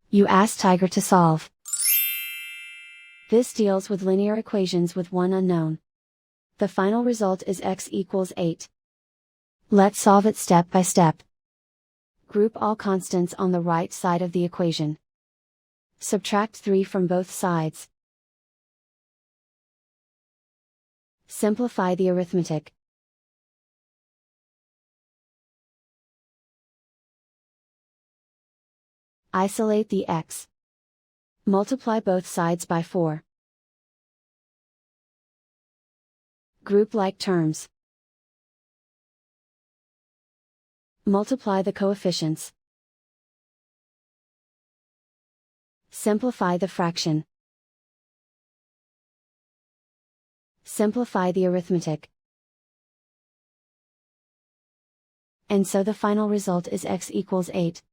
You ask Tiger to solve. This deals with linear equations with one unknown. The final result is x equals 8. Let's solve it step by step. Group all constants on the right side of the equation. Subtract 3 from both sides. Simplify the arithmetic. Isolate the x. Multiply both sides by 4. Group like terms. Multiply the coefficients. Simplify the fraction. Simplify the arithmetic. And so the final result is x equals 8.